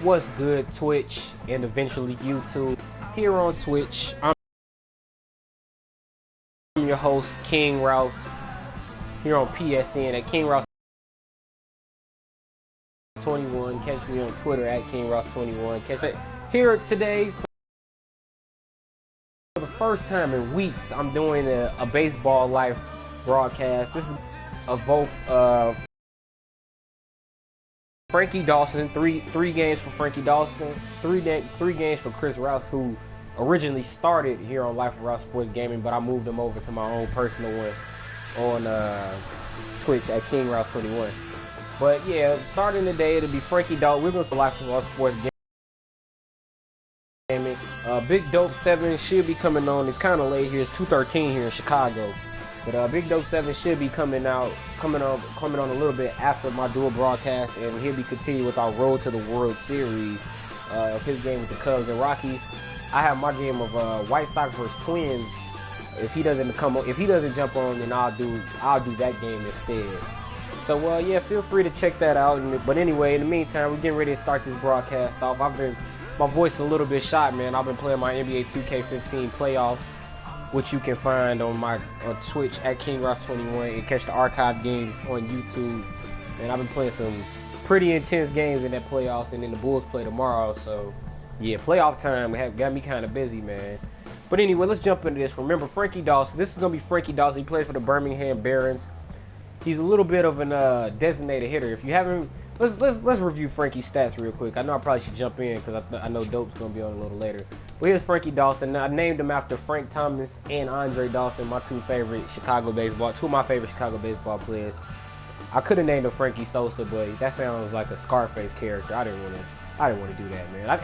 What's good, Twitch and eventually YouTube? Here on Twitch, I'm your host, King Rouse. Here on PSN at King Rouse 21. Catch me on Twitter at King Rouse 21. Catch me here today for the first time in weeks. I'm doing a baseball life broadcast. This is of both Frankie Dawson, three games for Frankie Dawson, three games for Chris Rouse, who originally started here on Life of Rouse Sports Gaming, but I moved him over to my own personal one on Twitch at King Rouse 21. But yeah, starting today, it'll be Frankie Dawson. We're going to Life of Rouse Sports Gaming. Big Dope 7 should be coming on. It's kind of late here. It's 2:13 here in Chicago. But Big Dope 7 should be coming on a little bit after my dual broadcast, and he'll be continuing with our Road to the World Series of his game with the Cubs and Rockies. I have my game of White Sox versus Twins. If he doesn't jump on, then I'll do that game instead. So yeah, feel free to check that out. But anyway, in the meantime, we're getting ready to start this broadcast off. My voice is a little bit shot, man. I've been playing my NBA 2K15 playoffs, which you can find on my Twitch at King Rouse 21 and catch the archive games on YouTube. And I've been playing some pretty intense games in that playoffs, and then the Bulls play tomorrow. So yeah, playoff time got me kind of busy, man. But anyway, let's jump into this. Remember, Frankie Dawson. This is gonna be Frankie Dawson. He plays for the Birmingham Barons. He's a little bit of an designated hitter. If you haven't, let's review Frankie's stats real quick. I know I probably should jump in because I know Dope's gonna be on a little later. But here's Frankie Dawson. Now, I named him after Frank Thomas and Andre Dawson, two of my favorite Chicago baseball players. I could have named him Frankie Sosa, but that sounds like a Scarface character. I didn't want to do that, man. I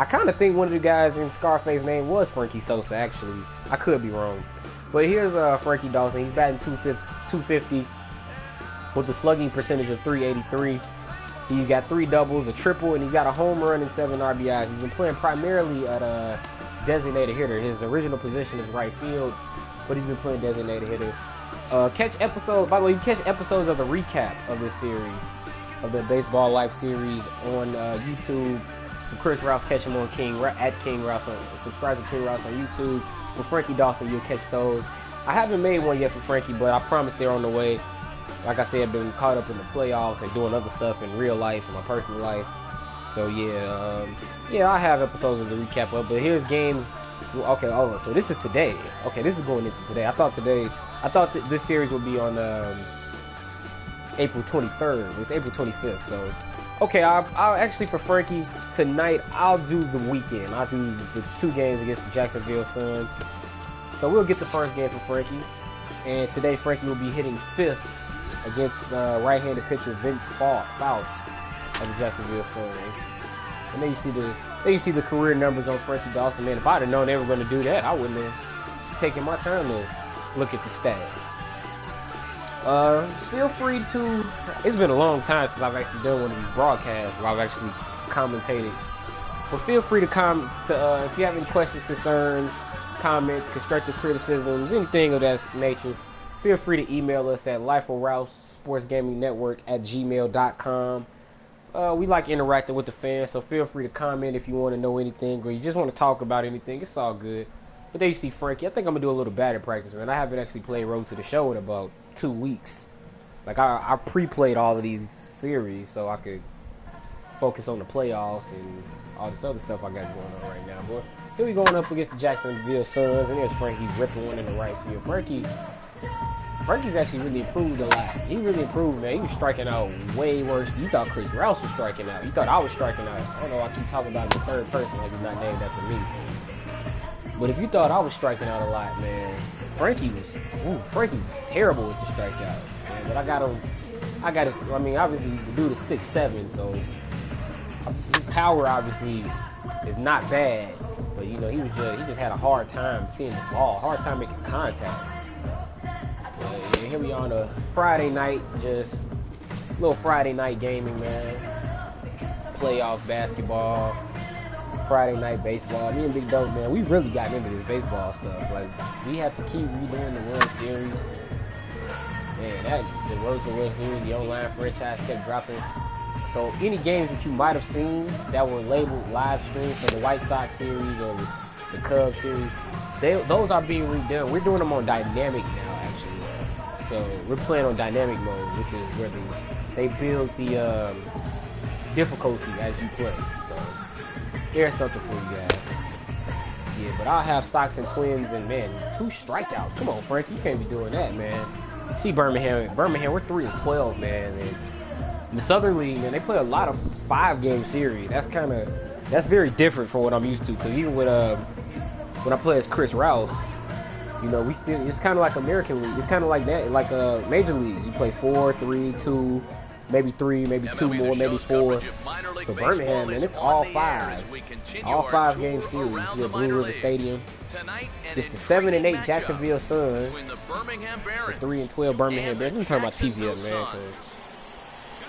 kind of think one of the guys in Scarface's name was Frankie Sosa. Actually, I could be wrong. But here's Frankie Dawson. He's batting 250 with a slugging percentage of .383. He's got 3 doubles, a triple, and he's got a home run and 7 RBIs. He's been playing primarily at a designated hitter. His original position is right field, but he's been playing designated hitter. By the way, you catch episodes of the recap of this series, of the Baseball Life series on YouTube. For Chris Rouse, catch him on at King Rouse. Subscribe to King Rouse on YouTube. For Frankie Dawson, you'll catch those. I haven't made one yet for Frankie, but I promise they're on the way. Like I said, I've been caught up in the playoffs and doing other stuff in real life, in my personal life. So yeah, I have episodes of the recap up. But here's games. Okay, so this is today. Okay, this is going into today. I thought this series would be on April 23rd. It's April 25th. So okay, I'll actually, for Frankie tonight, I'll do the weekend. I'll do the 2 games against the Jacksonville Suns. So we'll get the first game for Frankie. And today Frankie will be hitting 5th against right-handed pitcher Vince Faust of the Jacksonville Suns. And then you see the career numbers on Frankie Dawson. Man, if I'd have known they were going to do that, I wouldn't have taken my time to look at the stats. Feel free to. It's been a long time since I've actually done one of these broadcasts where I've actually commentated. But feel free to comment if you have any questions, concerns, comments, constructive criticisms, anything of that nature. Feel free to email us at lifeofrousesportsgamingnetwork@gmail.com. We like interacting with the fans, so feel free to comment if you want to know anything or you just want to talk about anything. It's all good. But there you see Frankie. I think I'm going to do a little batting practice, man. I haven't actually played Road to the Show in about 2 weeks. Like, I pre-played all of these series so I could focus on the playoffs and all this other stuff I got going on right now. But here we going up against the Jacksonville Suns, and there's Frankie ripping one in the right field. Frankie's actually really improved a lot. He really improved, man. He was striking out way worse. You thought Chris Rouse was striking out. You thought I was striking out. I don't know, I keep talking about him in third person like he's not named after me. But if you thought I was striking out a lot, man, Frankie was terrible with the strikeouts, man. But I got him, I mean, obviously, the dude is 6'7", so his power, obviously, is not bad. But, you know, he just had a hard time seeing the ball, hard time making contact. And here we are on a Friday night, just a little Friday night gaming, man. Playoff basketball, Friday night baseball. Me and Big Dope, man, we really got into this baseball stuff. Like, we have to keep redoing the World Series. Man, the Road to the World Series, the online franchise kept dropping So any games that you might have seen that were labeled live stream for the White Sox series or the Cubs series, those are being redone. We're doing them on dynamic now, actually. So we're playing on dynamic mode, which is where they build the difficulty as you play. So there's something for you guys. Yeah, but I'll have Sox and Twins, and man, 2 strikeouts. Come on, Frankie, you can't be doing that, man. See Birmingham, we're 3-12, man. And in the Southern League, man, they play a lot of 5-game series. That's very different from what I'm used to. Because even with when I play as Chris Rouse, you know, it's kind of like American League. It's kind of like that, like Major Leagues. You play 4, 3, 2. Maybe 3, maybe 2 more, maybe 4. But Birmingham, man, it's all 5s. All 5-game series here at Blue River Stadium. It's the 7 and 8 Jacksonville Suns. The 3 and 12 Birmingham Bears. Let me turn my TV up, man, because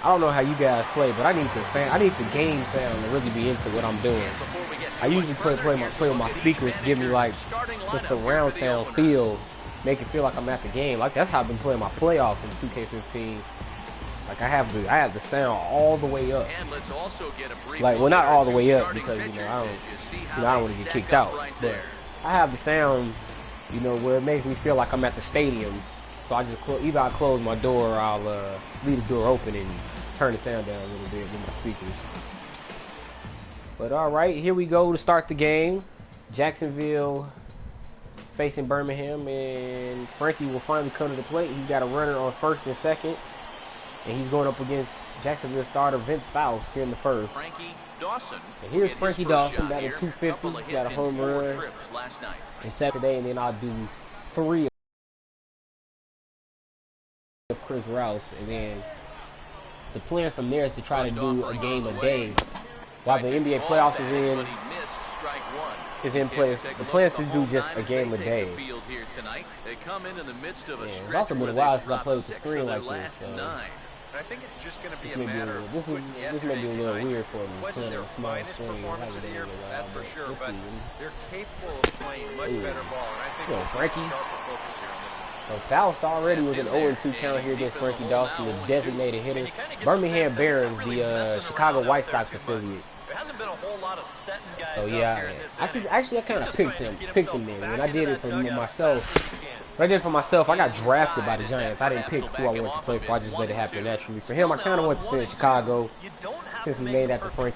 I don't know how you guys play, but I need the game sound to really be into what I'm doing. I usually play with my speakers, give me like the surround sound feel, make it feel like I'm at the game. Like that's how I've been playing my playoffs in 2K15. Like I have the sound all the way up. Like, well, not all the way up because I don't want to get kicked out. But I have the sound, you know, where it makes me feel like I'm at the stadium. So I just either I close my door or I'll leave the door open and turn the sound down a little bit with my speakers. But all right, here we go to start the game. Jacksonville facing Birmingham, and Frankie will finally come to the plate. He's got a runner on first and second. And he's going up against Jacksonville starter Vince Faust here in the first. Frankie Dawson. And here's Frankie Dawson, batting 250. He's got a home run and 7 today, and then I'll do 3 of Chris Rouse. And then the plan from there is to try to do a game a day while the NBA playoffs is in place. The plan is to do just a game a day. It's also been a while since I played with the screen like this. So. I think it's just going to be this may be a little weird for me playing on a small screen. That's for sure, but they're capable of playing much better ball. And I think Frankie. So Faust already with an 0-2 count here against Frankie Dawson, the designated hitter. Birmingham Bears, the Chicago White Sox affiliate. Hasn't been a whole lot of setting guys. So yeah, I kind of picked him there. When I did it for myself. What I did for myself, I got drafted by the Giants. I didn't pick who I wanted to play for. I just let it happen naturally. For him, I kind of wanted to stay in Chicago since he's named after Frank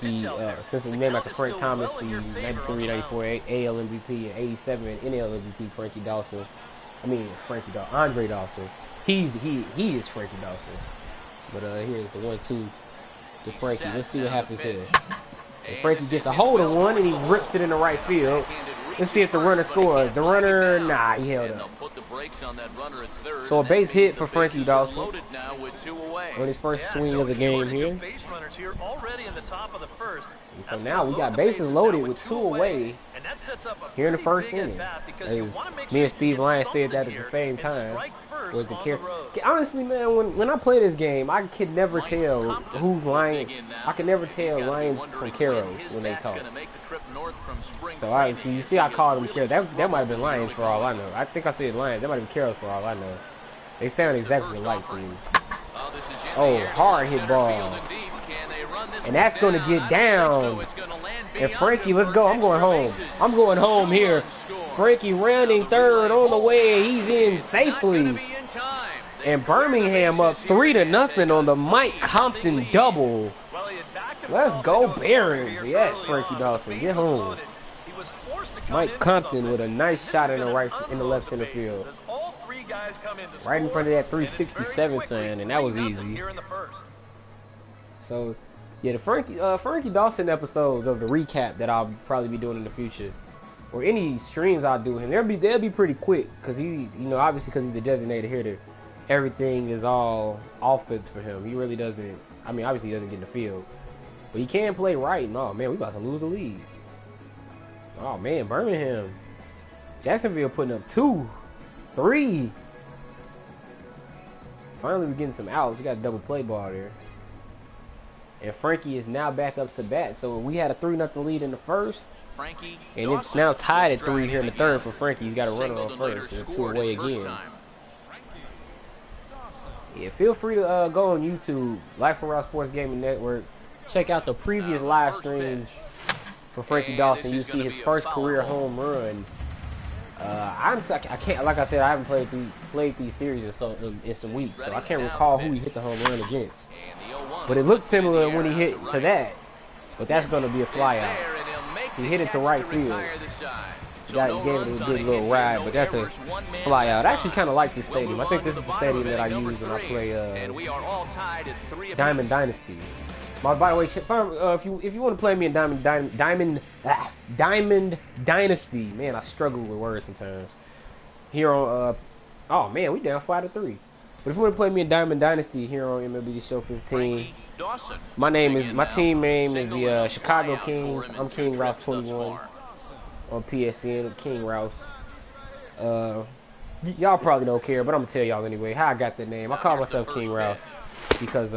Thomas, the 93, 94 AL MVP, and 87 NL MVP, Frankie Dawson. Andre Dawson. He is Frankie Dawson. But here's the 1-2 to Frankie. Let's see what happens here. And Frankie gets a hold of one and he rips it in the right field. Let's see if the runner scores. The runner, nah, he held up. So a base hit for Frankie Dawson on his first swing of the game here. And so now we got bases loaded with 2 away here in the first inning. Me and Steve Lyons said that at the same time. Was the honestly, man, when I play this game, I can never tell who's lying. I can never tell Lions from Caros when they talk. So you see, I called them Caros. That might have been Lions for all I know. I think I said Lions. That might have been Caros for all I know. They sound exactly alike to me. Oh, hard hit ball, and that's going to get down. And Frankie, let's go. I'm going home. I'm going home here. Frankie rounding third on the way. He's in safely. And Birmingham up 3-0 on the Mike Compton double. Let's go Barons. Yes, Frankie Dawson, get home. Mike Compton with a nice shot in the left center field. Right in front of that 367 sign, and that was easy. So, yeah, the Frankie Dawson episodes of the recap that I'll probably be doing in the future, or any streams I'll do him, they'll be pretty quick because obviously because he's a designated hitter. Everything is all offense for him. He really doesn't. Obviously he doesn't get in the field, but he can play right. And oh man, we about to lose the lead. Oh man, Birmingham, Jacksonville putting up 2, 3. Finally, we're getting some outs. We got a double play ball there, and Frankie is now back up to bat. So we had a 3-0 lead in the first. And it's now tied at 3 here in the third for Frankie. He's got a runner on first, and 2 away again. Yeah, feel free to go on YouTube, Life Around Sports Gaming Network. Check out the previous live streams for Frankie Dawson. You see his first career home run. Honestly, I can't. Like I said, I haven't played these series in some weeks, so I can't recall who he hit the home run against. But it looked similar when he hit to that. But that's going to be a flyout. He hit it to right field. He gave it a good little ride, but that's a flyout. I actually kind of like this stadium. I think this is the stadium that I use when I play Diamond Dynasty. By the way, if you want to play me in Diamond Dynasty, man, I struggle with words sometimes. Here on oh man, we down 5-3. But if you want to play me in Diamond Dynasty here on MLB The Show 15, my team name is the Chicago Kings. I'm King Rouse 21 on PSN. King Rouse. Y'all probably don't care, but I'm gonna tell y'all anyway how I got that name. I call myself King Rouse because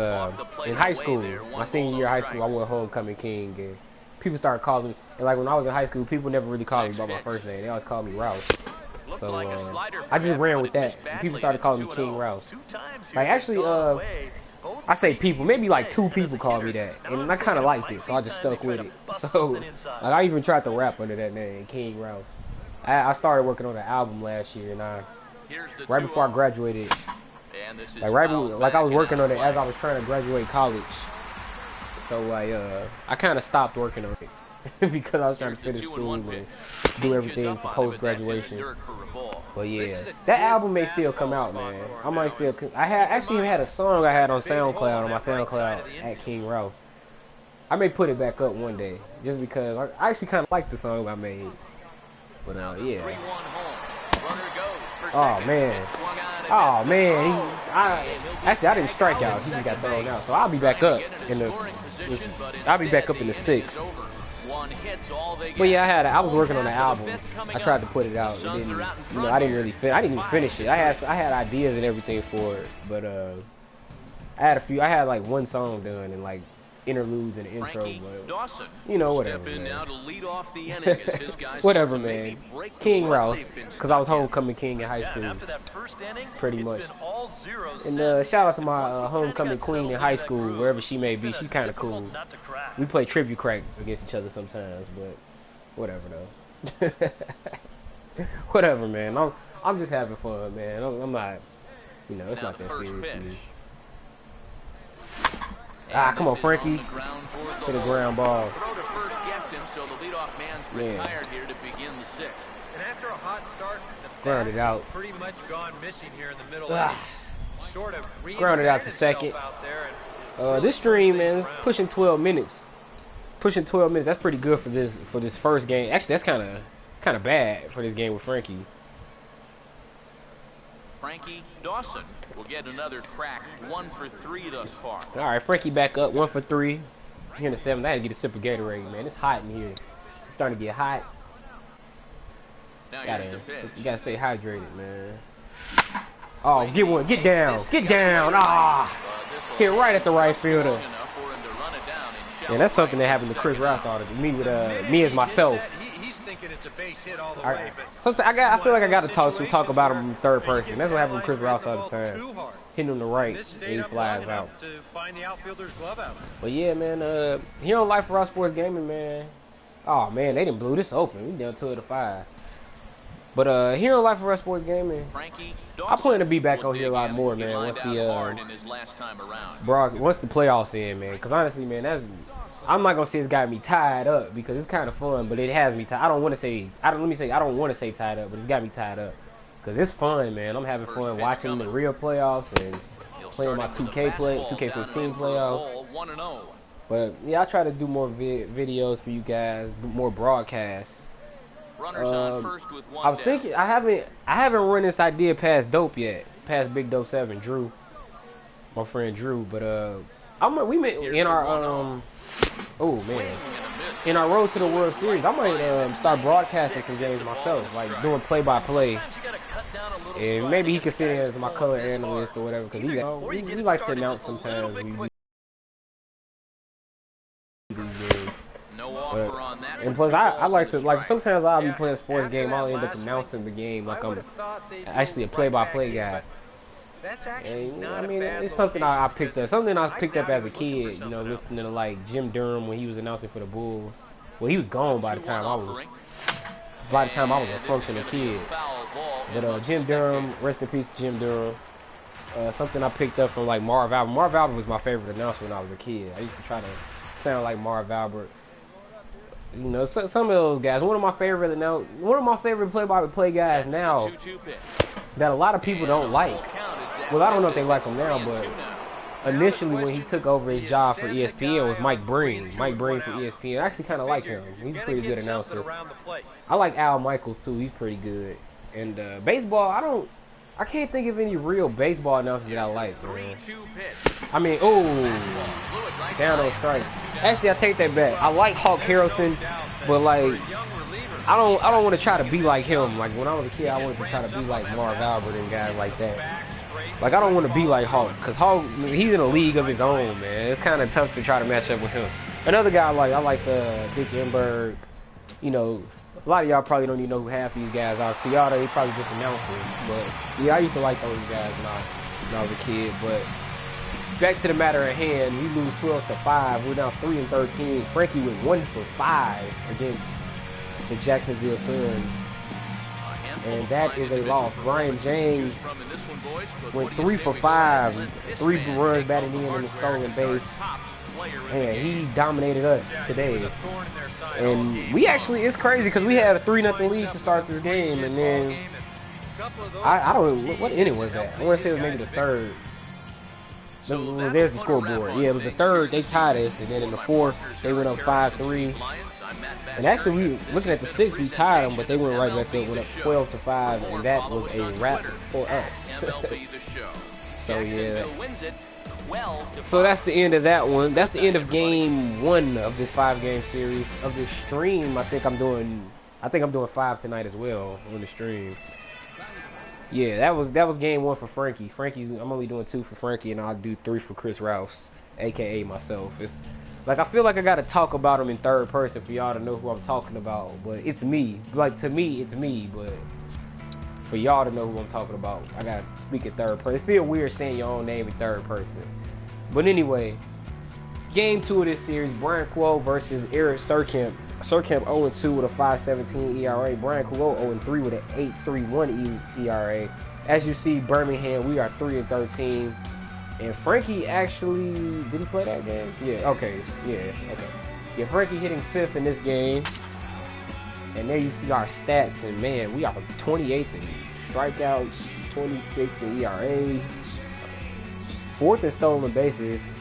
in high school, my senior year of high school, I went homecoming king, and people started calling me. And like when I was in high school, people never really called me by my first name. They always called me Rouse. So I just ran with that. And people started calling me King Rouse. Like actually, I say people, maybe like 2 people called me that, and I kind of liked it, so I just stuck with it. So like, I even tried to rap under that name, King Rouse. I started working on an album last year, and right before I graduated, like I was working on it as I was trying to graduate college. So I kind of stopped working on it because I was trying to finish school and do everything for post-graduation. But yeah, that album may still come out, man. I might still. I actually had a song I had on SoundCloud, on my SoundCloud at King Rouse. I may put it back up one day, just because I actually kind of like the song I made. But yeah. Oh man. Oh man. Actually I didn't strike out. He just got thrown out. So I'll be back up in the. I'll be back up in the 6th. But yeah, I was working on the album. I tried to put it out. It didn't, I didn't even finish it. I had ideas and everything for it, but I had like one song done and like interludes and intro, but Dawson, whatever, man. Whatever, man. King Rouse, because I was homecoming king in high school, pretty much. And shout out to my homecoming queen in high school, wherever she may be. She's kind of cool. We play tribute crack against each other sometimes, but whatever though. Whatever, man. I'm just having fun, man. I'm not, it's not that serious to me. Come on, Frankie. Hit a ground ball. Man. Grounded out. Pretty much gone missing here in the middle. Grounded out to second. This stream, man, pushing 12 minutes. Pushing 12 minutes. That's pretty good for this first game. Actually, that's kind of bad for this game with Frankie. Frankie Dawson will get another crack, 1 for 3 thus far. All right, Frankie back up, 1 for 3. Here in the 7th, I had to get a sip of Gatorade, man. It's hot in here. It's starting to get hot. You gotta stay hydrated, man. Oh, get one, get down, get down. Hit right at the right fielder. And that's something that happened to Chris Rouse all the time. Me as myself. It's a base hit all the way, but I feel like I got to talk about him in third person. That's what happened with Chris Rouse all the time. Hitting him the right, and he flies out. But yeah, man, here on Life Around Sports Gaming, man. Oh man, they done blew this open. We down 2-5. But here on Life Around Sports Gaming, I plan to be back on here a lot more, man. Once the playoffs end, man. Because honestly, man, I'm not gonna say it's got me tied up because it's kind of fun, but it has me tied. I don't want to say tied up, but it's got me tied up because it's fun, man. I'm having fun watching the real playoffs and playing my 2K15 playoffs. But yeah, I try to do more videos for you guys, more broadcasts. I was thinking I haven't run this idea past Dope yet, past Big Dope 7, Drew, my friend Drew. But we met in our oh man, in our road to the World Series. I might start broadcasting some games myself, like doing play-by-play, and maybe he could sit in as my color analyst or whatever. Because we like to announce sometimes. And plus, I like to, like, sometimes I'll be playing a sports game, I'll end up announcing the game like I'm actually a play-by-play guy. That's actually And, not I mean, a bad it's something I picked up. Something I picked up as a I'd kid, you know, listening to like Jim Durham when he was announcing for the Bulls. Well, he was gone by the time I was a functional kid. But Jim Durham, rest in peace, Jim Durham. Something I picked up from like Marv Albert. Marv Albert was my favorite announcer when I was a kid. I used to try to sound like Marv Albert. You know, some of those guys. One of my favorite play-by-play guys now that a lot of people don't like. Well, I don't know if they like him now, but initially when he took over his job for ESPN was Mike Breen. Mike Breen for ESPN. I actually kind of like him. He's a pretty good announcer. I like Al Michaels too. He's pretty good. And baseball, I can't think of any real baseball announcers that I like, man. I mean, down those strikes. Actually, I take that back. I like Hawk Harrelson, but like, I don't want to try to be like him. Like when I was a kid, I wanted to try to be like Marv Albert and guys like that. Like I don't want to be like Hawk, cause Hawk, he's in a league of his own, man. It's kind of tough to try to match up with him. Another guy I like Dick Enberg. You know, a lot of y'all probably don't even know who half these guys are. To y'all, they probably just announcers. But yeah, I used to like those guys when I was a kid. But back to the matter at hand, we lose 12-5. We're now 3-13. Frankie went 1 for 5 against the Jacksonville Suns. And that is a loss. Brian James went 3 for 5. 3 runs batted in the stolen base. Man, he dominated us today. And we actually, it's crazy because we had a 3-0 lead to start this game. And then, I don't know, what inning was that? I want to say it was maybe the third. There's the scoreboard. Yeah, it was the third. They tied us. And then in the fourth, they went up 5-3. And actually, looking at the sixth, we tied them, but they went right back up, went up 12-5, and that was a wrap for us. So yeah. So that's the end of that one. That's the end of game 1 of this 5-game series. Of this stream, I think I'm doing 5 tonight as well on the stream. Yeah, that was game 1 for Frankie. I'm only doing 2 for Frankie, and I'll do 3 for Chris Rouse, aka myself. It's like I feel like I gotta talk about him in third person for y'all to know who I'm talking about. But it's me. Like to me, it's me. But for y'all to know who I'm talking about, I gotta speak in third person. It feels weird saying your own name in third person. But anyway, game 2 of this series, Brian Kuo versus Eric Surkamp. Surkamp 0-2 with a 5.17 ERA. Brian Kuo 0-3 with an 8.31 ERA. As you see, Birmingham, we are 3-13. And Frankie actually, did he play that game? Yeah, okay. Yeah, Frankie hitting 5th in this game. And there you see our stats. And man, we are 28th in strikeouts, 26th in ERA, 4th in stolen bases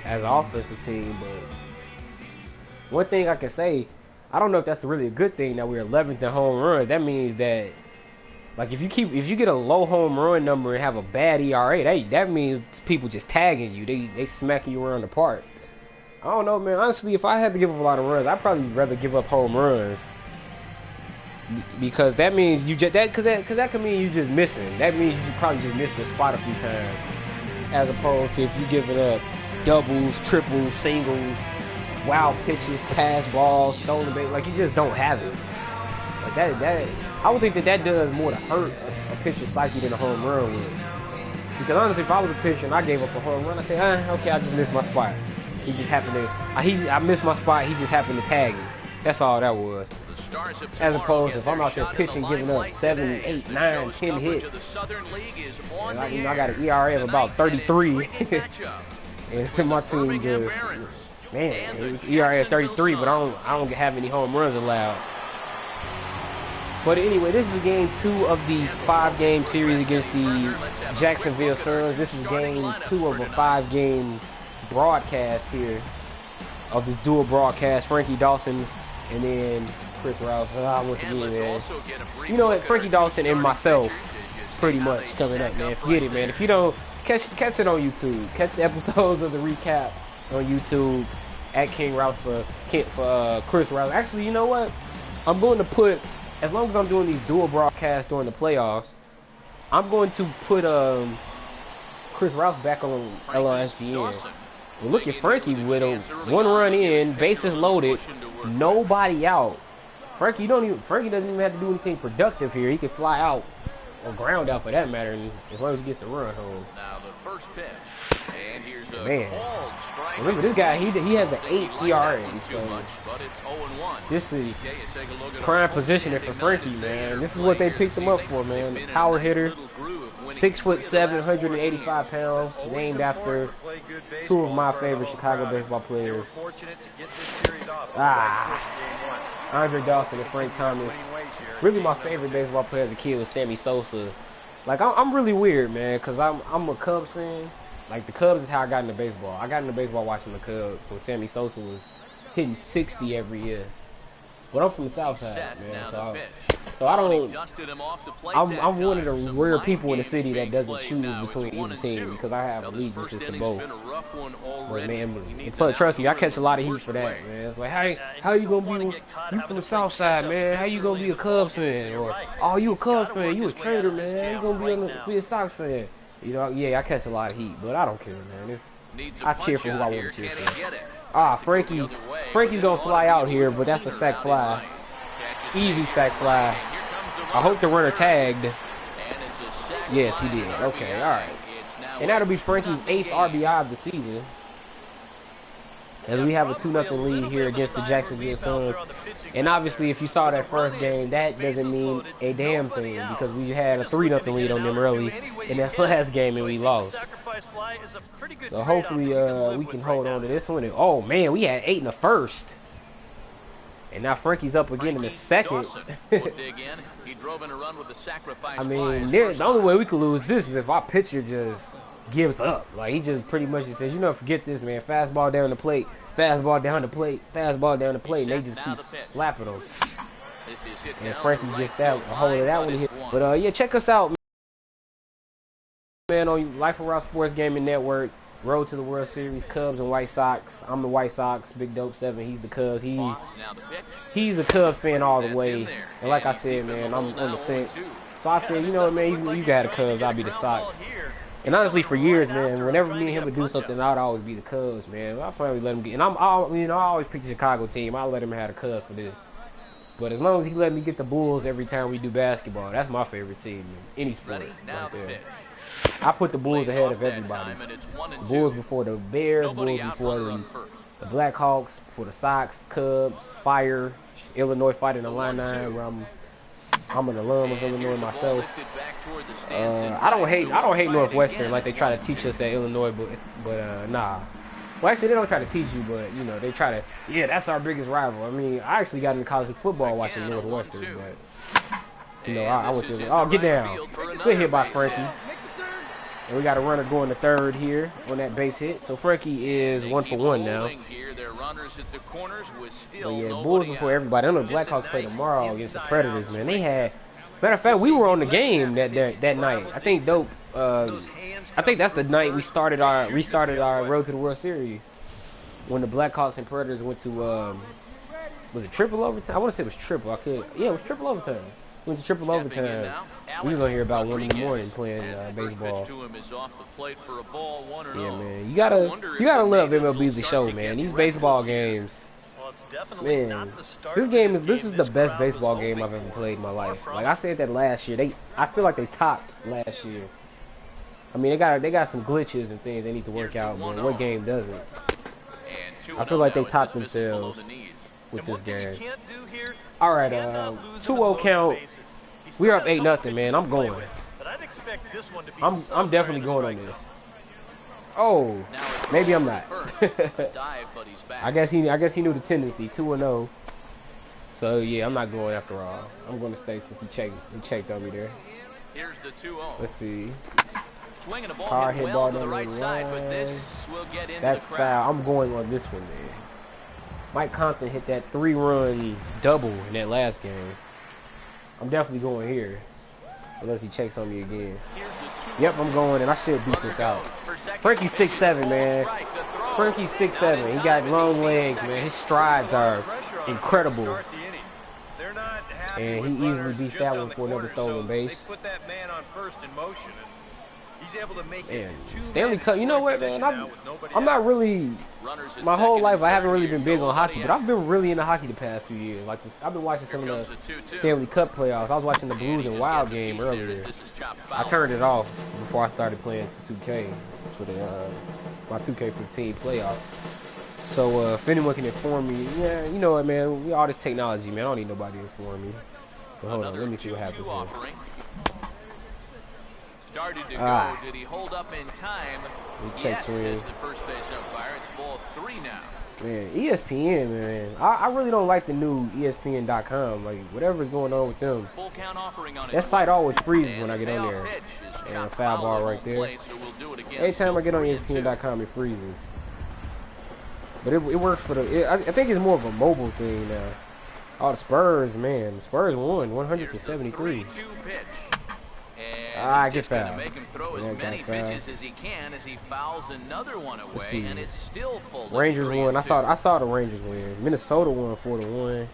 as an offensive team. But one thing I can say, I don't know if that's really a good thing that we're 11th in home runs. That means that, like, if you get a low home run number and have a bad ERA, that means people just tagging you. They smacking you around the park. I don't know, man. Honestly, if I had to give up a lot of runs, I'd probably rather give up home runs, because that means you just that could mean you just missing. That means you probably just missed the spot a few times, as opposed to if you giving up doubles, triples, singles, wild pitches, pass balls, stolen base. Like, you just don't have it. Like that. I would think that does more to hurt a pitcher's psyche than a home run would. Because honestly, if I was a pitcher and I gave up a home run, I'd say, okay, I just missed my spot. He just happened to, I missed my spot, he just happened to tag me. That's all that was. As opposed to if I'm out there pitching, giving up 7, 8, 9, 10 hits. And I got an ERA of about 33. And my team just, man, ERA of 33, but I don't have any home runs allowed. But anyway, this is game 2 of the 5-game series against the Jacksonville Suns. This is game 2 of a 5-game broadcast here, of this dual broadcast. Frankie Dawson and then Chris Rouse. Once again, man. You know what? Frankie Dawson and myself pretty much coming up, man. Forget it, man. If you don't, catch it on YouTube. Catch the episodes of the recap on YouTube at King Rouse for Chris Rouse. Actually, you know what? I'm going to put, as long as I'm doing these dual broadcasts during the playoffs, I'm going to put Chris Rouse back on LRSGN. Well, look at Frankie with a 1 run in, bases loaded, nobody out. Frankie doesn't even have to do anything productive here. He can fly out or ground out for that matter, and as long as he gets the run home. Now the first pitch, and here's a Man, called strike. remember this guy, he has an 8 ERA, so this is prime positioning for Frankie, man. This is what they picked him up for, man. The power hitter, 6'7", 185 pounds, named after two of my favorite Chicago baseball players. Andre Dawson and Frank Thomas. Really, my favorite baseball player as a kid was Sammy Sosa. Like, I'm really weird, man, because I'm a Cubs fan. Like, the Cubs is how I got into baseball. I got into baseball watching the Cubs when Sammy Sosa was hitting 60 every year. But I'm from the South Side, man, so I don't. I'm one of the rare people in the city that doesn't choose between either team because I have allegiances to both. But man, but trust me, I catch a lot of heat for that, man. It's like, how you gonna be? You from the South Side, man? How you gonna be a Cubs fan? Or oh, you a Cubs fan? You a traitor, man? How you gonna be a Sox fan? You know, yeah, I catch a lot of heat, but I don't care, man. I cheer for who I want to cheer for. Frankie's gonna fly out here, but that's a sac fly. Easy sac fly. I hope the runner tagged. Yes, he did. Okay, alright. And that'll be Frankie's 8th RBI of the season. As we have a 2-0 lead here against the Jacksonville Suns. And obviously, if you saw that first game, that doesn't mean a damn thing because we had a 3-0 lead on them early in that last game and we lost. So hopefully we can hold on to this one. And, oh man, we had 8 in the first. And now Frankie's up again in the second. I mean, the only way we could lose this is if our pitcher just gives up. Like, he just pretty much just says, you know, forget this, man. Fastball down the plate, fastball down the plate, fastball down the plate, and they just keep slapping them. And Frankie gets that, a hold of that one. Hit. But yeah, check us out, man, on Life Around Sports Gaming Network. Road to the World Series, Cubs and White Sox. I'm the White Sox, Big Dope 7. He's the Cubs. He's a Cubs fan all the way. And like I said, man, I'm on the fence. So I said, you know what, man, you got the Cubs, I'll be the Sox. And honestly, for years, man, whenever me and him would do something, I'd always be the Cubs, man. I finally let him get, and I always pick the Chicago team. I let him have the Cubs for this. But as long as he let me get the Bulls every time we do basketball, that's my favorite team in any sport. Right there. I put the Bulls ahead of everybody. The Bulls before the Bears, Bulls before the Blackhawks, before the Sox, Cubs, Fire, Illinois Fighting Illini, where I'm an alum of Illinois myself. I don't hate Northwestern like they try to teach us at Illinois, but nah. Well, actually, they don't try to teach you, but you know they try to. Yeah, that's our biggest rival. I mean, I actually got into college football watching Northwestern, but you know I went to. Oh, get down! Good hit by Frankie. And we got a runner going to third here on that base hit. So Frankie is 1 for 1 now. But yeah, Bulls before everybody. I know the Blackhawks play tomorrow against the Predators, man. They had, matter of fact, we were on the game that night. I think Dope. I think that's the night we restarted our road to the World Series when the Blackhawks and Predators went to was it triple overtime? I want to say it was triple. Yeah, it was triple overtime. Went to triple overtime. We was on here about 1 in the morning playing baseball. Yeah, man, you gotta love MLB The Show, man. These baseball games, man. This is the best baseball game I've ever played in my life. Like I said that last year. I feel like they topped last year. I mean, they got some glitches and things they need to work out, but what game doesn't? I feel like they topped themselves with this game. All right, 2-0 count. We're up 8-0, man. I'm going. I'm definitely going on this. Oh, maybe I'm not. I guess he knew the tendency. 2-0. So yeah, I'm not going after all. I'm going to stay since he checked over there. Here's the 2-0. Let's see. Swinging a ball hard hit ball to the right side, but this will get into That's the foul. I'm going on this one, man. Mike Compton hit that 3-run double in that last game. I'm definitely going here. Unless he checks on me again. Yep, I'm going, and I should beat this out. Frankie's 6'7", man. Frankie's 6'7". He got long legs, man. His strides are incredible. And he easily beats that one for another stolen base. He's able to make Man, it Stanley Cup. You know what, man? I'm not really. Runners at My whole second life, and I haven't third really here. been big on Nobody hockey, but out. I've been really into hockey the past few years. Like this, I've been watching some of the Stanley Cup playoffs. I was watching the Blues and Wild game earlier. I turned it off before I started playing 2K for the my 2K15 playoffs. So if anyone can inform me, yeah, you know what, man? We all this technology, man. I don't need nobody to inform me. But hold on, let me see what happens here. Started to go. Did he hold up in time? Yes, says the first base umpire. It's ball 3 now. Man, ESPN, man. I really don't like the new ESPN.com. Like, whatever's going on with them. Full count offering on That site always freezes when I get on there. And a foul ball right there. Every time I get on ESPN.com, it freezes. But it works for the... I think it's more of a mobile thing now. Oh, the Spurs, man. The Spurs won 100-73. I get fouled. Make him throw as many pitches as he can as he fouls another one away, and it's still full. Rangers won. I saw the Rangers win. Minnesota won 4-1.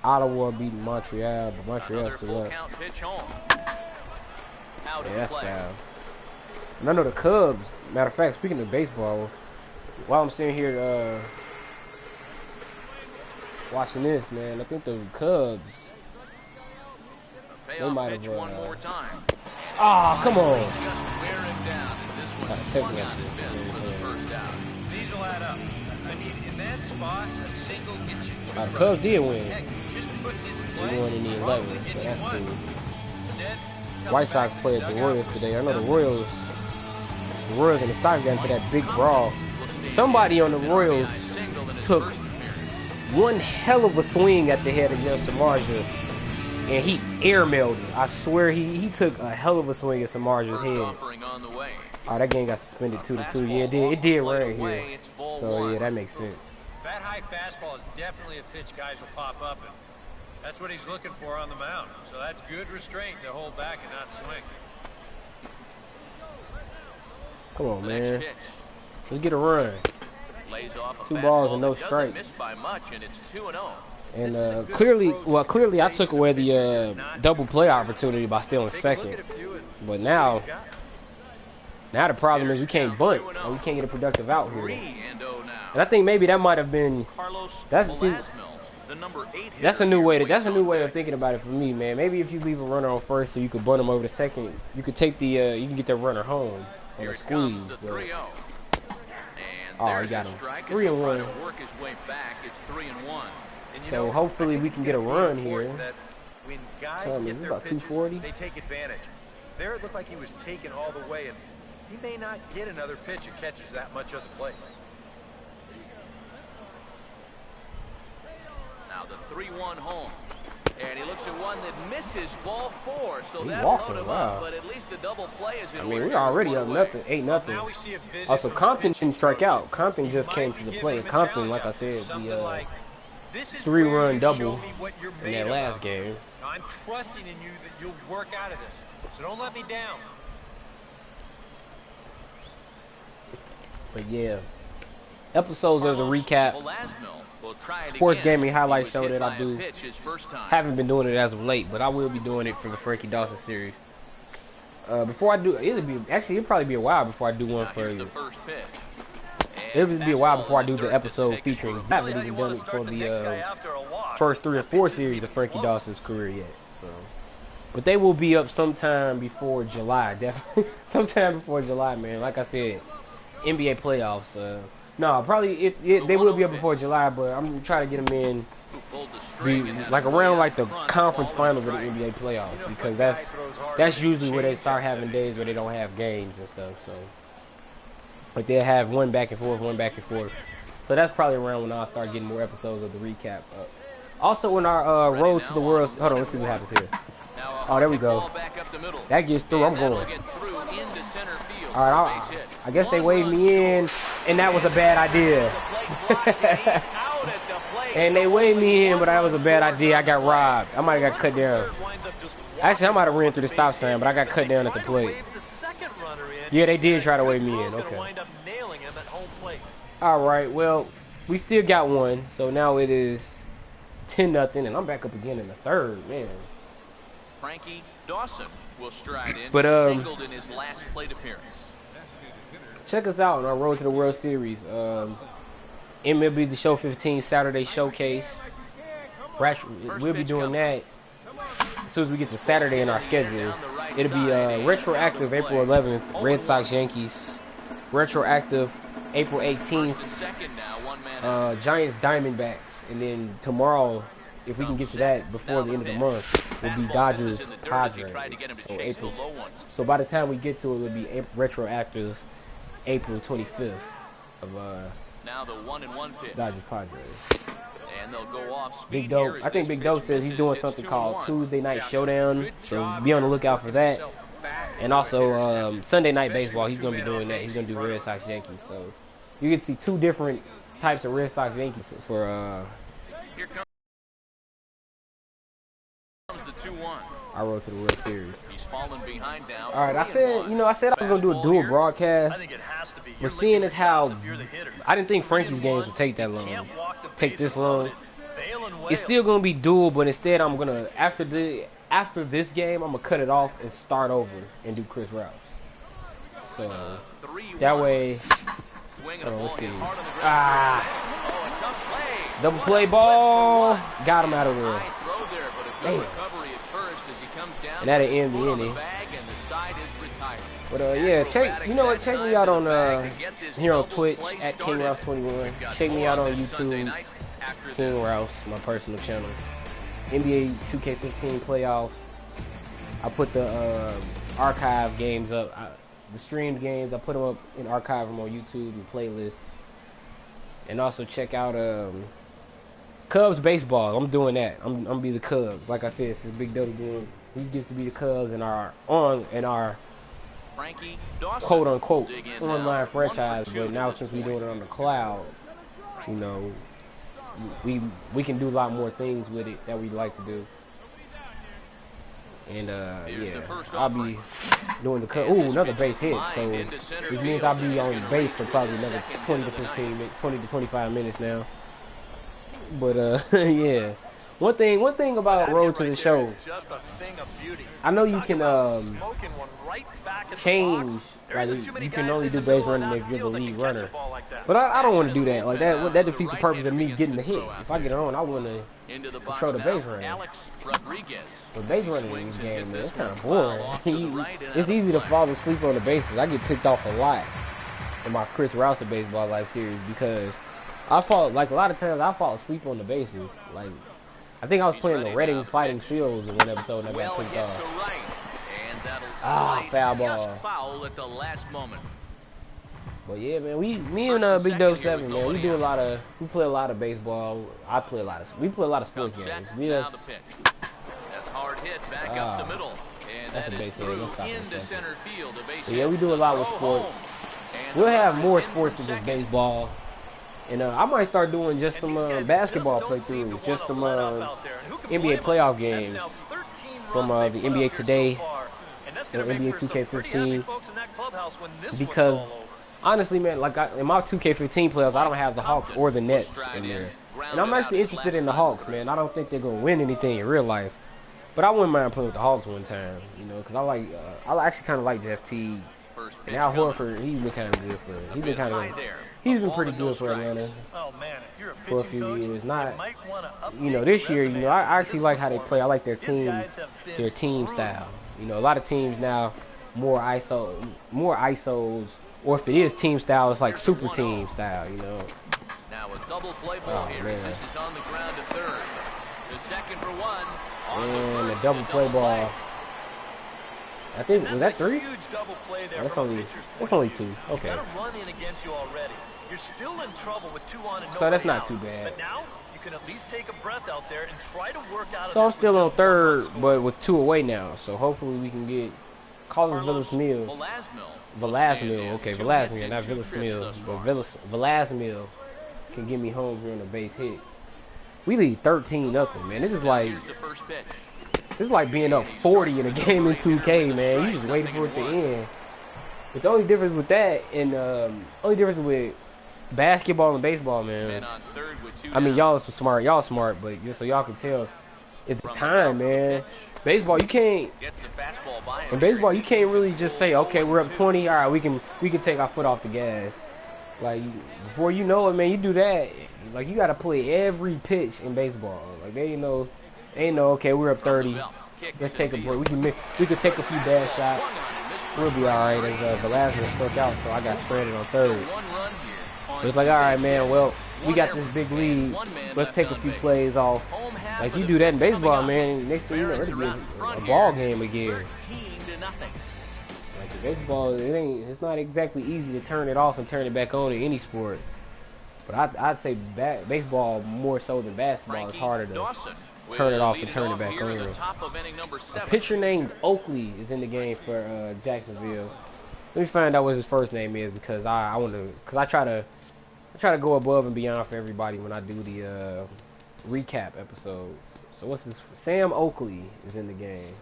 Ottawa beat Montreal, but Montreal still up. Yeah, that's foul. And I know the Cubs. Matter of fact, speaking of baseball, while I'm sitting here watching this, man, I think the Cubs. They might have. Oh, come on. These will add up. I mean, in that spot, a single gets you. The Cubs did win. Just putting it in They play. won in the 11th, so that's cool. Instead, White Sox played the Royals today. I know the Royals and the Sox got into that big brawl. Somebody on the Royals took one hell of a swing at the head of Jeff Samardzija, and he airmailed it. I swear he took a hell of a swing at Samardzija's head. Oh, that game got suspended 2-2. Yeah, it did right here. So yeah, that makes sense. that high fastball is definitely a pitch guys will pop up, and that's what he's looking for on the mound. So that's good restraint to hold back and not swing. Come on, man. Let's get a run. 2 balls and no strikes. And clearly I took away the double play opportunity by stealing second. But now the problem is we can't bunt. We can't get a productive out here. And I think maybe that might have been that's a new way of thinking about it for me, man. Maybe if you leave a runner on first so you could bunt him over to second, you could take the you can get that runner home on a squeeze. But, oh, he got him. 3-1. So hopefully we can get a run here. So I mean, it's about 240. They take advantage. There it looked like he was taken all the way, and he may not get another pitch that catches that much of the plate. Now the 3-1 home. And he looks at one that misses ball 4, so that'll load him up, but at least the double play is in. I mean, we're already up 8-0. Also, Compton didn't strike out. Compton just came to the plate. Compton, like I said, the 3-run double in that last game. I'm trusting in you that you'll work out of this, so don't let me down. But yeah, episodes of the recap sports gaming highlight show that I do. Haven't been doing it as of late, but I will be doing it for the Frankie Dawson series. Before I do, it'll probably be a while before I do one for you. It'll be a while before I do the episode featuring. I haven't even done it for the first 3 or 4 series of Frankie Dawson's career yet. So, but they will be up sometime before July, definitely. Sometime before July, man. Like I said, NBA playoffs. No, probably they will be up before July, but I'm trying to get them in like around like the conference finals of the NBA playoffs, because that's usually where they start having days where they don't have games and stuff. So, but they'll have one back and forth. So that's probably around when I'll start getting more episodes of the recap. Also, in our road to the world, hold on, let's see what happens here. Oh, there we go. That gets through. I'm going. All right, I guess they waved me in, and that was a bad idea. And they waved me in, but that was a bad idea. I got robbed. I might have got cut down. Actually, I might have ran through the stop sign, but I got cut down at the plate. Yeah, they did try to wave me in. Okay. All right, well, we still got one, so now it is 10-0, and I'm back up again in the third, man. Frankie Dawson will stride in. But Singled in his last plate appearance. check us out on our road to the World Series. MLB The Show 15 Saturday Showcase. We'll be doing that as soon as we get to Saturday in our schedule. It'll be retroactive April 11th, Red Sox Yankees. Retroactive April 18th, Giants Diamondbacks. And then tomorrow, if we can get to that before the end of the month, will be Dodgers Padres. So April. So by the time we get to it, it'll be retroactive April 25th of now the 1-1 pitch. Dodgers Padres. And they'll go off Big Dope. I think Big Dope says he's doing something called Tuesday Night Showdown. So be on the lookout for that. And also Sunday Night Baseball. He's gonna be doing that. He's gonna do Red Sox Yankees. So you can see two different types of Red Sox Yankees for Here comes the 2-1. our road to the World Series. He's fallen behind now. All right, I said I was gonna do a dual broadcast. But seeing as how I didn't think Frankie's games would take that long, take this long, it's still gonna be dual. But instead, I'm gonna after this game, I'm gonna cut it off and start over and do Chris Rouse. So that way, let's see. Double play ball, got him out of there. Damn. And that'll end the inning. But yeah, check me out on here on Twitch at King Rouse 21. Check me out on YouTube, King Rouse, my personal channel. NBA 2K15 playoffs. I put the archive games up, the streamed games. I put them up and archive them on YouTube and playlists. And also check out Cubs baseball. I'm doing that. I'm gonna be the Cubs. Like I said, since Big Doty doing, he gets to be the Cubs in our Frankie, Dawson, quote unquote online franchise. But now since we're doing it on the cloud, you know, we can do a lot more things with it that we'd like to do. And yeah, I'll be doing the another base hit. So which means I'll be on base for probably another 20 to 25 minutes now. But yeah. One thing about Road to the Show, I know you can change, like you can only do base running if you're the lead runner, but I don't want to do that. Like that defeats the purpose of me getting the hit. If I get on, I want to control the base running. But base running in this game, man, it's kind of boring. It's easy to fall asleep on the bases. I get picked off a lot in my Chris Rouse Baseball Life series because a lot of times I fall asleep on the bases. Like I think I was playing the Reading Fighting Fields in one episode and I got picked off. Foul ball. At the last moment. But yeah, man, me and Big Dope 7, man, we play a lot of baseball. We play a lot of sports games. Now the pitch. That's hard hit back up the middle. And that's that a base hit. into center field. Yeah, we do a lot with sports. We'll have more sports than just baseball. And I might start doing just some basketball playthroughs, just some NBA playoff games from the NBA Today and NBA 2K15. Because honestly, man, like in my 2K15 playoffs, I don't have the Hawks or the Nets in there. And I'm actually interested in the Hawks, man. I don't think they're gonna win anything in real life, but I wouldn't mind playing with the Hawks one time, you know, because I actually kind of like Jeff Teague. And Al Horford, he's been kind of good for. He's been pretty good for Atlanta for a few years. Not, you know, this year, you know, I actually like how they play. I like their team style. You know, a lot of teams now more ISOs, or if it is team style, it's like super team style. You know. Now a double play ball here. This is on the ground to third. The second for one. And a double play ball. I think was that 3? That's only 2. Okay. You're still in trouble with 2 on and so that's not too bad. But now you can at least take a breath out there and try to work out. So I'm still on third, but with 2 away now. So hopefully we can get Carlos Villasmil. Okay, Velasmil, not Villasmil, but Velasmil can get me home here on a base hit. We lead 13-0, man. This is like being up 40 in a game in 2K, man. You just waiting for it to end. But the only difference with that and only difference with basketball and baseball, man. I mean, y'all smart, but just so y'all can tell, It's the time, man. Baseball, you can't. In baseball, you can't really just say, okay, we're up 20. All right, we can take our foot off the gas. Like before you know it, man, you do that. Like you gotta play every pitch in baseball. Like they ain't no, okay, we're up 30. Let's take a break. We could take a few bad shots. We'll be all right. As the last one struck out, so I got stranded on third. But it's like, all right, man. Well, we got this big lead. Let's take a few plays off. Like you do that in baseball, man. Next thing you know, it'll be a ball game again. Like baseball, it's not exactly easy to turn it off and turn it back on in any sport. But I'd say baseball more so than basketball. It's harder to turn it off and turn it back on. A pitcher named Oakley is in the game for Jacksonville. Let me find out what his first name is because I try to go above and beyond for everybody when I do the recap episodes. So what's his? Sam Oakley is in the game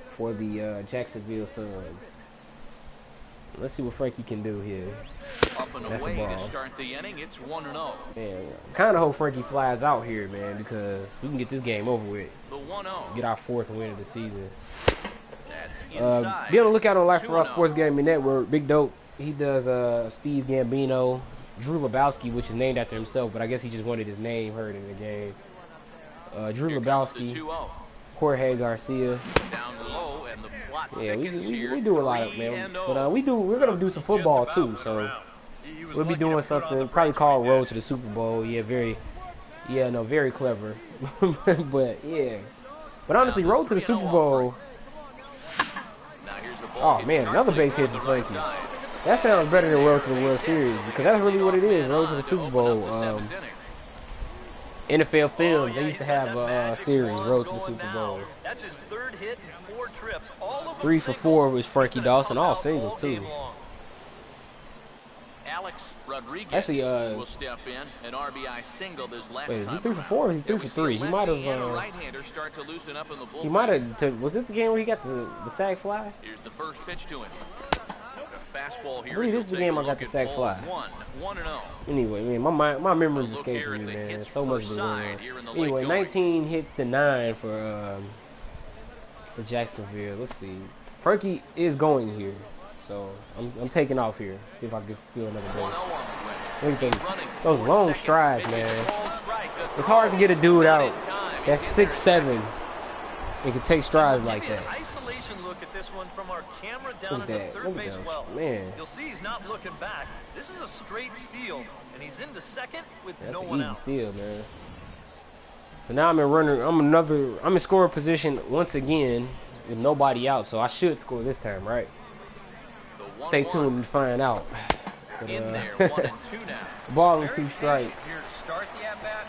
for the Jacksonville Suns. Let's see what Frankie can do here. Up and That's away a ball. to start the inning. It's 1-0. Man, kind of hope Frankie flies out here, man, because we can get this game over with. The 1-0. Get our 4th win of the season. That's inside. Be on the lookout on Life for All Sports Gaming Network. Big Dope. He does Steve Gambino, Drew Lebowski, which is named after himself, but I guess he just wanted his name heard in the game. Drew Lebowski, Jorge Garcia. Down low, and the plot Yeah, we here, do a lot of, man. But we're gonna do some football too, so we'll be doing something probably called Road to the Super Bowl. Yeah, very clever. But yeah, but honestly, Road to the Super Bowl. Oh man, another base hit for Frankie. That sounds better than Road to the World Series because that's really what it is. Road to the Super Bowl. NFL Films, they used to have a series, Road to the Super Bowl. That's his 3rd hit in 4 trips. All of them 3 for 4 was Frankie Dawson, all singles too. Alex Rodriguez Actually, will step in an RBI single this last wait, is he time 3 for 4 or is he 3 for 3? He might have. right-hander start to loosen up in the bullpen. He might have. Was this the game where he got the sack fly? Here's the first pitch to him. Fastball here. I believe this is the game I got the sack fly. 1-0. Anyway, man, my memory's escaping me, man. So much going on. Anyway, 19 hits to 9 for Jacksonville. Let's see. Frankie is going here, so I'm taking off here. See if I can steal another base. Look at those long strides, man. It's hard to get a dude out that's 6'7" and can take strides like that. Look at this one from our camera down at the third base well. Man. You'll see he's not looking back. This is a straight steal, and he's into second with That's no an one easy out. steal, man. So now I'm in scoring position once again with nobody out, so I should score this time, right? Stay tuned to find out. But, In there, 1 and 2 now. ball and 2 strikes. Here to start the at-bat,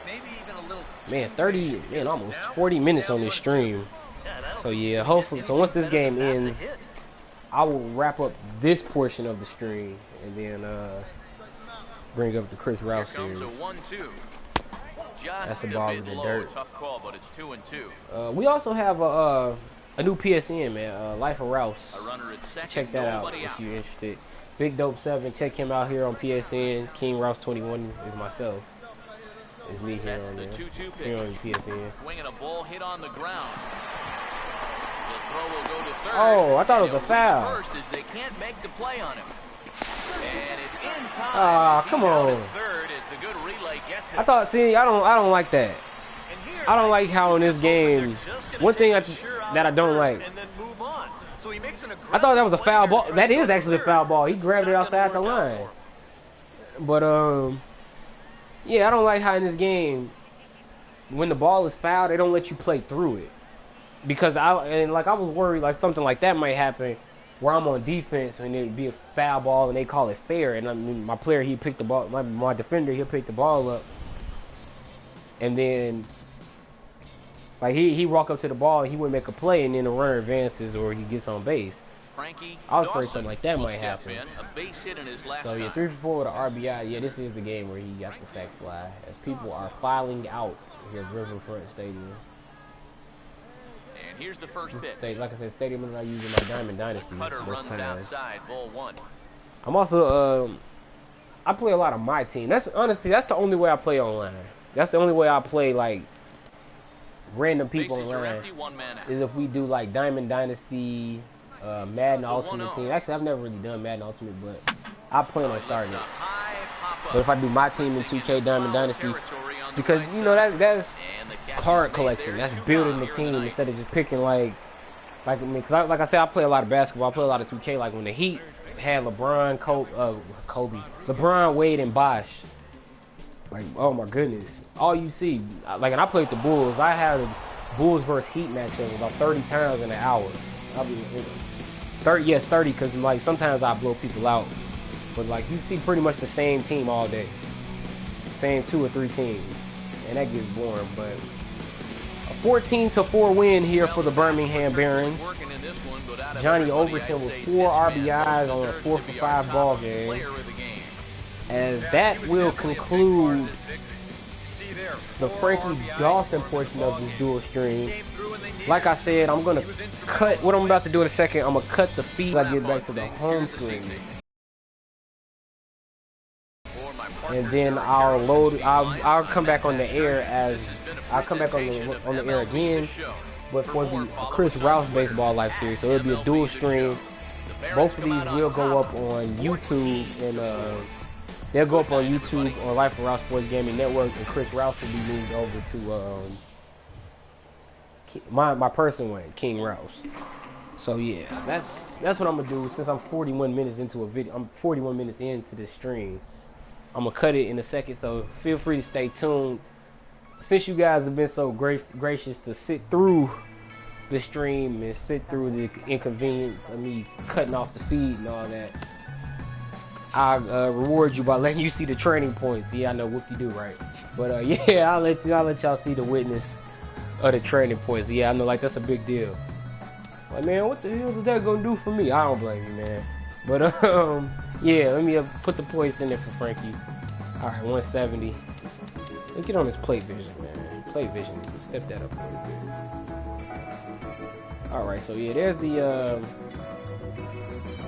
maybe even a little Man, almost 40 minutes on this stream. So yeah, hopefully, so once this game ends, I will wrap up this portion of the stream and then bring up the Chris Rouse series. That's a ball in the dirt. Tough call, but it's 2 and 2. We also have a new PSN, man, Life of Rouse. A runner at second, Check that out if you're interested. Big Dope 7, check him out here on PSN. King Rouse 21 is myself. It's me here on there. Here on PSN. Swinging a ball hit on the ground. Throw will go to third. Oh, I thought it was a foul. First, as they can't make the play on him. And it's in time. Ah, come on. Third as the good relay gets it. I don't like that. I don't like how in this game, one thing that I don't like. I thought that was a foul ball. That is actually a foul ball. He grabbed it outside the line. But yeah, I don't like how in this game, when the ball is fouled, they don't let you play through it. Because I was worried like something like that might happen where I'm on defense and it'd be a foul ball and they call it fair, and I mean my player, he picked the ball, my defender, he'll pick the ball up, and then like he walk up to the ball and he would make a play, and then the runner advances or he gets on base. Frankie, I was afraid something like that might happen. A base hit in his last So yeah, 3 for 4 with an RBI. Yeah, this is the game where he got the sack fly as people are filing out here at Riverfront Stadium. And here's the first pitch. Like I said, stadium that I use in my Diamond Dynasty Cutter most runs times. outside, ball 1. I'm also I play a lot of my team. That's honestly, that's the only way I play online. That's the only way I play, like random people Bases are online empty, one man out. is if we do like Diamond Dynasty, Madden Ultimate Team. Actually, I've never really done Madden Ultimate, but I plan on starting it. But if I do my team in 2K Diamond Dynasty, because you know that's card collecting, that's building the team instead of just picking like I mean, cause like I said, I play a lot of basketball. I play a lot of 2K. Like when the Heat had LeBron, Kobe, LeBron, Wade, and Bosh. Like, oh my goodness, all you see. Like, and I played the Bulls. I had a Bulls versus Heat matchup about 30 times in an hour. I'll be 30, yes, 30, because like sometimes I blow people out. But like you see pretty much the same team all day, same 2 or 3 teams, and that gets boring. But a 14-4 win here for the Birmingham Barons. Johnny Overton with 4 RBIs on a 4-for-5 ball game. As that will conclude the Frankie Dawson portion of this dual stream. Like I said, I'm going to cut, what I'm about to do in a second, I'm going to cut the feed as I get back to the home screen. And then I'll load, I'll come back on the air as, I'll come back on the air again, but for the Chris Rouse Baseball Life series. So it'll be a dual stream. Both of these will go up on YouTube, and they'll go up on YouTube on Life of Rouse Sports Gaming Network, and Chris Rouse will be moved over to my personal one, King Rouse. So yeah, that's what I'm gonna do. Since I'm 41 minutes into a video, I'm 41 minutes into this stream. I'm gonna cut it in a second, so feel free to stay tuned. Since you guys have been so gracious to sit through the stream and sit through the inconvenience of me cutting off the feed and all that, I reward you by letting you see the training points. Yeah, I know what you do, right? But yeah, I'll let y'all see the witness of the training points. Yeah, I know, like that's a big deal. Like, man, what the hell is that gonna do for me? I don't blame you, man. But yeah, let me put the points in there for Frankie. All right, 170. Let's get on this plate vision, man. Plate vision, step that up a little bit. All right, so yeah, there's the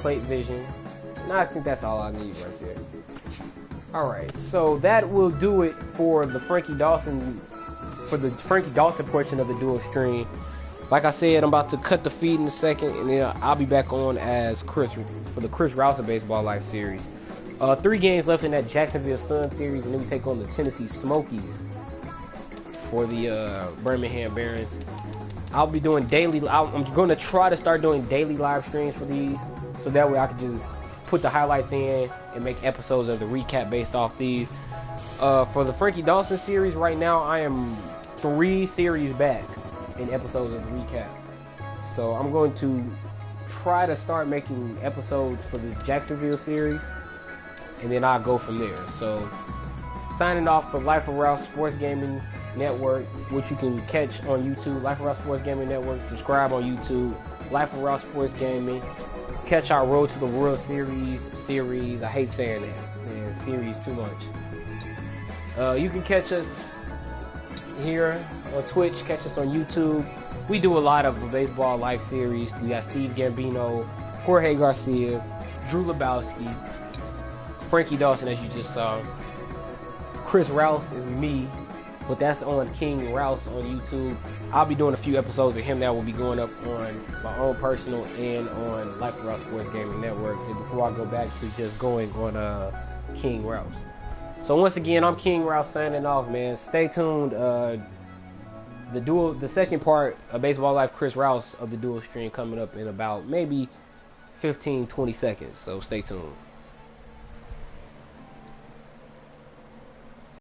plate vision. Now I think that's all I need right there. All right, so that will do it for the Frankie Dawson portion of the dual stream. Like I said, I'm about to cut the feed in a second, and then I'll be back on as Chris for the Chris Rouse Baseball Life series. 3 games left in that Jacksonville Sun series, and then we take on the Tennessee Smokies for the Birmingham Barons. I'll be doing daily. I'm going to try to start doing daily live streams for these, so that way I can just put the highlights in and make episodes of the recap based off these. For the Frankie Dawson series, right now I am 3 series back in episodes of the recap. So I'm going to try to start making episodes for this Jacksonville series, and then I'll go from there. So signing off for Life of Rouse Sports Gaming Network, which you can catch on YouTube. Life of Rouse Sports Gaming Network. Subscribe on YouTube. Life of Rouse Sports Gaming. Catch our Road to the World Series. I hate saying that, man. Series too much. You can catch us here on Twitch. Catch us on YouTube. We do a lot of the Baseball Life series. We got Steve Gambino, Jorge Garcia, Drew Lebowski, Frankie Dawson, as you just saw. Chris Rouse is me, but that's on King Rouse on YouTube. I'll be doing a few episodes of him that will be going up on my own personal and on Life of Rouse Sports Gaming Network, and before I go back to just going on King Rouse. So once again, I'm King Rouse signing off, man. Stay tuned. The second part of Baseball Life Chris Rouse of the dual stream coming up in about maybe 15-20 seconds, so stay tuned.